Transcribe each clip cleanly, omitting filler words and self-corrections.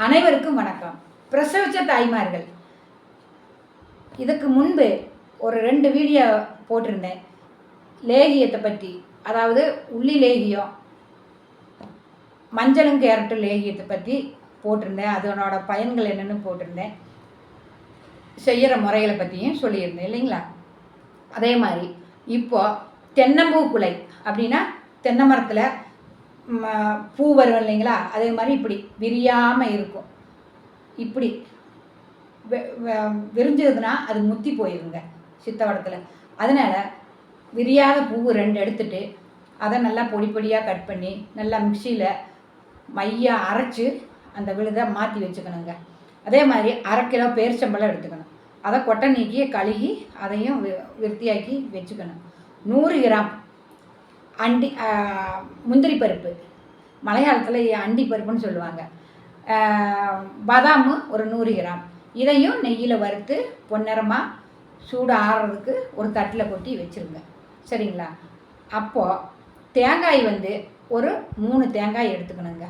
அனைவருக்கும் வணக்கம். பிரசவித்த தாய்மார்கள், இதுக்கு முன்பு ஒரு 2 வீடியோ போட்டிருந்தேன் லேகியத்தை பற்றி. அதாவது உள்ளி லேகியம், மஞ்சளும் கேரட்டும் லேகியத்தை பற்றி போட்டிருந்தேன். அதனோட பயன்கள் என்னென்னு போட்டிருந்தேன். செய்கிற முறைகளை பற்றியும் சொல்லியிருந்தேன் இல்லைங்களா? அதே மாதிரி இப்போது தென்னம்பூ குலை அப்படின்னா தென்னை மரத்தில் பூ வரும் இல்லைங்களா? அதே மாதிரி இப்படி விரியாமல் இருக்கும். இப்படி விரிஞ்சதுன்னா அது முத்தி போயிருங்க சித்தவடத்தில். அதனால் விரியாத பூ 2 எடுத்துட்டு அதை நல்லா பொடி பொடியாக கட் பண்ணி நல்லா மிக்சியில் மையாக அரைச்சி அந்த விழுதை மாற்றி வச்சுக்கணுங்க. அதே மாதிரி 1/2 கிலோ பேரிச்சம்பழம் எடுத்துக்கணும். அதை கொட்டை நீக்கி கழுகி அதையும் விருத்தியாக்கி வச்சுக்கணும். 100 கிராம் முந்திரி பருப்பு, மலையாளத்தில் அண்டி பருப்புன்னு சொல்லுவாங்க. பாதாம் ஒரு 100 கிராம். இதையும் நெய்யில் வறுத்து பொன்னிறமாக சூடு ஆறுறதுக்கு ஒரு தட்டில் கொட்டி வச்சுருங்க. சரிங்களா? அப்போது தேங்காய் ஒரு 3 தேங்காய் எடுத்துக்கணுங்க.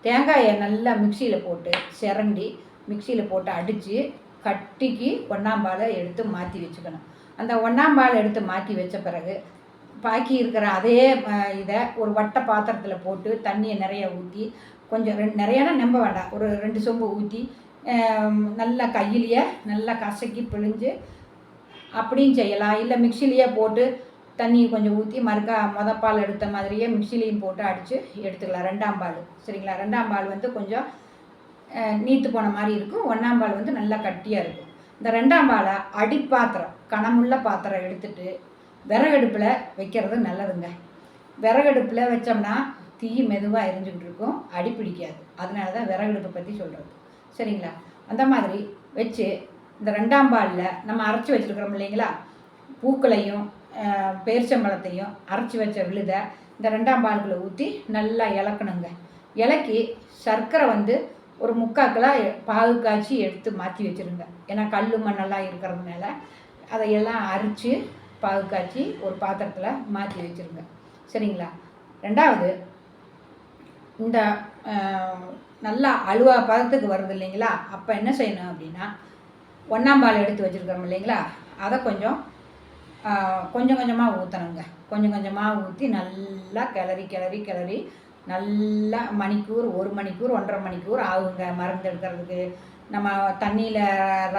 தேங்காயை நல்லா மிக்சியில் போட்டு சிரண்டி மிக்சியில் போட்டு அடித்து கட்டிக்கு 1ஆம் பாலை எடுத்து மாற்றி வச்சுக்கணும். அந்த 1ஆம் பால் எடுத்து மாற்றி வச்ச பிறகு பாக்கி இருக்கிற அதே இதை ஒரு வட்டை பாத்திரத்தில் போட்டு தண்ணியை நிறைய ஊற்றி, கொஞ்சம் நிறையானா நம்ப வேண்டாம், ஒரு 2 சொம்பு ஊற்றி நல்லா கையிலேயே நல்லா கசக்கி பிழிஞ்சு அப்படியும் செய்யலாம். இல்லை மிக்சிலேயே போட்டு தண்ணி கொஞ்சம் ஊற்றி மறுக்கா பால் எடுத்த மாதிரியே மிக்சிலையும் போட்டு அடித்து எடுத்துக்கலாம். 2ஆம் பால். சரிங்களா? 2ஆம் பால் கொஞ்சம் நீத்து போன மாதிரி இருக்கும். 1ஆம் பால் நல்லா கட்டியாக இருக்கும். இந்த 2ஆம் பாலை அடிப்பாத்திரம், கனமுள்ள பாத்திரம் எடுத்துட்டு விறகடுப்பில் வைக்கிறது நல்லதுங்க. விறகடுப்பில் வச்சோம்னா தீ மெதுவாக எரிஞ்சுக்கிட்டு இருக்கும், அடி பிடிக்காது. அதனால தான் விறகடுப்பை பற்றி சொல்கிறது. சரிங்களா? அந்த மாதிரி வச்சு இந்த 2ஆம் பாலில் நம்ம அரைச்சி வச்சுருக்கிறோம் இல்லைங்களா? பூக்களையும் பேரிச்சம்பழத்தையும் அரைச்சி வச்ச விழுதை இந்த 2ஆம் பாலுக்குள்ளே ஊற்றி நல்லா இலக்கணுங்க. இலக்கி சர்க்கரை ஒரு 3/4 கிலோ பாகு காய்ச்சி எடுத்து மாற்றி வச்சுருங்க. ஏன்னா கல் மண்ணெல்லாம் இருக்கிறதுனால அதையெல்லாம் அரித்து பாகு காய்ச்சி ஒரு பாத்திரத்தில் மாற்றி வச்சுருங்க. சரிங்களா? 2வது, இந்த நல்லா அலுவா பதத்துக்கு வருது இல்லைங்களா? அப்போ என்ன செய்யணும் அப்படின்னா 1ஆம் பால் எடுத்து வச்சுருக்கிறோம் இல்லைங்களா? அதை கொஞ்சம் கொஞ்சமாக ஊற்றணுங்க. கொஞ்சம் கொஞ்சமாக ஊற்றி நல்லா கிளறி நல்லா மணிக்கூர் 1 மணிக்கூர் 1.5 மணிக்கூர் ஆகுங்க மருந்து எடுக்கிறதுக்கு. நம்ம தண்ணியில்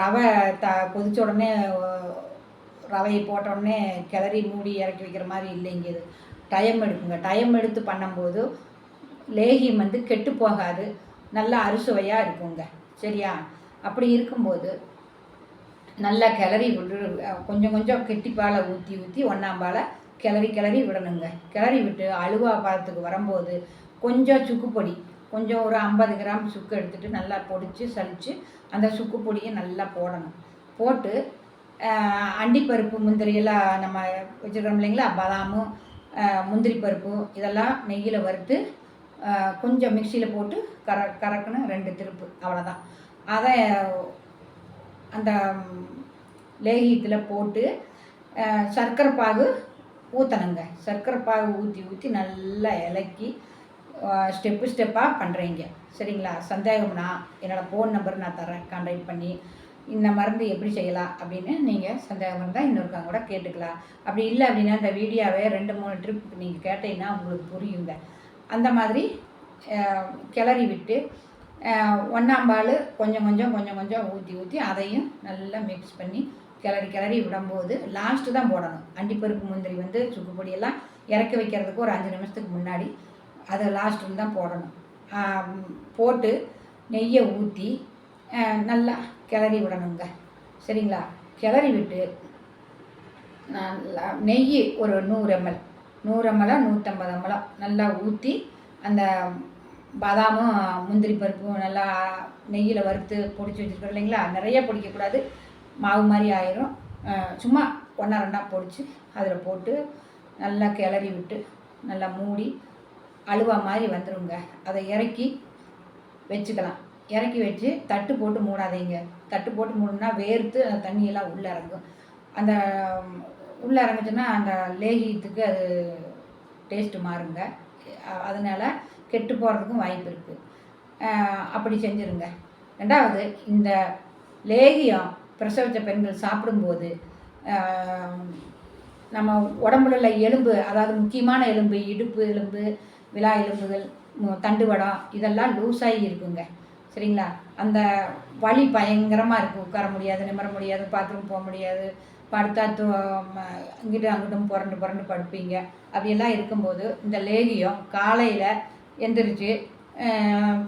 ரவை கொதிச்ச உடனே ரவையை போட்ட உடனே கிளறி மூடி இறக்கி வைக்கிற மாதிரி இல்லைங்க. இது டைம் எடுக்குங்க. டைம் எடுத்து பண்ணும்போது லேகியம் கெட்டு போகாது, நல்லா அறுசுவையாக இருக்குங்க. சரியா? அப்படி இருக்கும்போது நல்லா கிளறி விட்டு கொஞ்சம் கொஞ்சம் கெட்டிப்பாலை ஊற்றி 1ஆம் பாலை கிளறி விடணுங்க. கிளறி விட்டு அலுவா பாதத்துக்கு வரும்போது கொஞ்சம் சுக்கு பொடி, கொஞ்சம் ஒரு 50 கிராம் சுக்கு எடுத்துகிட்டு நல்லா பொடிச்சு சலித்து அந்த சுக்கு பொடியை நல்லா போடணும். போட்டு அண்டிப்பருப்பு முந்திரியெல்லாம் நம்ம வச்சுக்கிறோம் இல்லைங்களா? பாதாமும் முந்திரி பருப்பு இதெல்லாம் நெய்யில் வறுத்து கொஞ்சம் மிக்சியில் போட்டு கறக்கணும் 2 திருப்பு, அவ்வளோதான். அதை அந்த லேகியத்தில் போட்டு சர்க்கரை பாகு ஊற்றணுங்க. சர்க்கரை பாகு ஊற்றி நல்லா இலக்கி ஸ்டெப்பாக பண்ணுறீங்க. சரிங்களா? சந்தேகம்னா என்னோடய ஃபோன் நம்பர் நான் தரேன், கான்டாக்ட் பண்ணி இந்த மருந்து எப்படி செய்யலாம் அப்படின்னு நீங்கள் சந்தேகம் இருந்தால் இன்னொருக்காங்க கூட கேட்டுக்கலாம். அப்படி இல்லை அப்படின்னா இந்த வீடியோவை 2-3 ட்ரிப் நீங்கள் கேட்டீங்கன்னா உங்களுக்கு புரியுங்க. அந்த மாதிரி கிளறி விட்டு 1ஆம் பால் கொஞ்சம் கொஞ்சம் ஊற்றி அதையும் நல்லா மிக்ஸ் பண்ணி கிளறி விடும்போது லாஸ்ட்டு தான் போடணும். அண்டிப்பருப்பு முந்திரி சுக்கு பொடியெல்லாம் இறக்கி வைக்கிறதுக்கு ஒரு 5 நிமிஷத்துக்கு முன்னாடி அதை லாஸ்ட்டு தான் போடணும். போட்டு நெய்யை ஊற்றி நல்லா கிளறி விடணுங்க. சரிங்களா? கிளறி விட்டு நல்லா நெய் ஒரு 100 ml 150 ml நல்லா ஊற்றி அந்த பாதாமும் முந்திரி பருப்பும் நல்லா நெய்யில் வறுத்து பொடிச்சு வச்சுருக்கோம் இல்லைங்களா? நிறைய பொடிக்கக்கூடாது, மாவு மாதிரி ஆயிரும். சும்மா 1-2 பொடிச்சு அதில் போட்டு நல்லா கிளறி விட்டு நல்லா மூடி அலுவா மாதிரி வந்துடுங்க. அதை இறக்கி வச்சுக்கலாம். இறக்கி வச்சு தட்டு போட்டு மூடாதீங்க. தட்டு போட்டு மூடணுன்னா வேர்த்து அந்த தண்ணியெல்லாம் உள்ளே இறங்கும். அந்த உள்ளே இறங்குச்சுன்னா அந்த லேகியத்துக்கு அது டேஸ்ட்டு மாறுங்க. அதனால் கெட்டு போகிறதுக்கும் வாய்ப்பு இருக்குது. அப்படி செஞ்சுருங்க. ரெண்டாவது, இந்த லேகியம் பிரசவித்த பெண்கள் சாப்பிடும்போது நம்ம உடம்புல உள்ள எலும்பு, அதாவது முக்கியமான எலும்பு, இடுப்பு எலும்பு, விலா எலும்புகள், தண்டுவடம் இதெல்லாம் லூஸாகி இருக்குங்க. சரிங்களா? அந்த வலி பயங்கரமாக இருக்குது. உட்கார முடியாது, நிமிர முடியாது, பாத்ரூம் போக முடியாது, படுத்தா இங்கிட்டு அங்கிட்டும் புரண்டு புரண்டு படுப்பீங்க. அப்படியெல்லாம் இருக்கும்போது இந்த லேகியம் காலையில் எந்திரிச்சு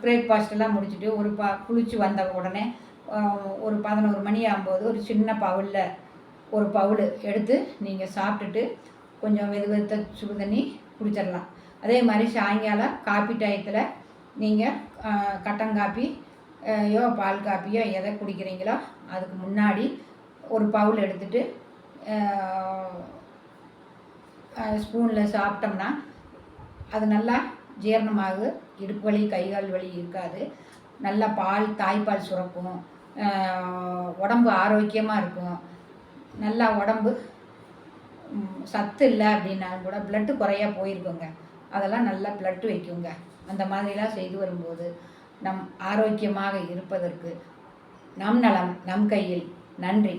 பிரேக்ஃபாஸ்ட்டெல்லாம் முடிச்சுட்டு குளித்து வந்த உடனே ஒரு 11 மணி ஆகும்போது ஒரு சின்ன பவுலில் ஒரு பவுல் எடுத்து நீங்கள் சாப்பிட்டுட்டு கொஞ்சம் வெது சுடு தண்ணி குடிச்சிடலாம். அதே மாதிரி சாயங்காலம் காப்பி டயத்தில் நீங்கள் கட்டங்காப்பி பால் காப்பியோ எதை குடிக்கிறீங்களோ அதுக்கு முன்னாடி ஒரு பவுல் எடுத்துகிட்டு ஸ்பூனில் சாப்பிட்டோம்னா அது நல்லா ஜீரணமாகு. இடுப்பு வலி, கைகால் வலி இருக்காது. நல்லா தாய்ப்பால் சுரக்கும். உடம்பு ஆரோக்கியமாக இருக்கும். நல்லா உடம்பு சத்து இல்லை அப்படின்னாலும் கூட ப்ளட்டு குறையா போயிருக்குங்க. அதெல்லாம் நல்லா ப்ளட்டு வைக்குங்க. அந்த மாதிரிலாம் செய்து வரும்போது நம் ஆரோக்கியமாக இருப்பதற்கு நம் நலம் நம் கையில். நன்றி.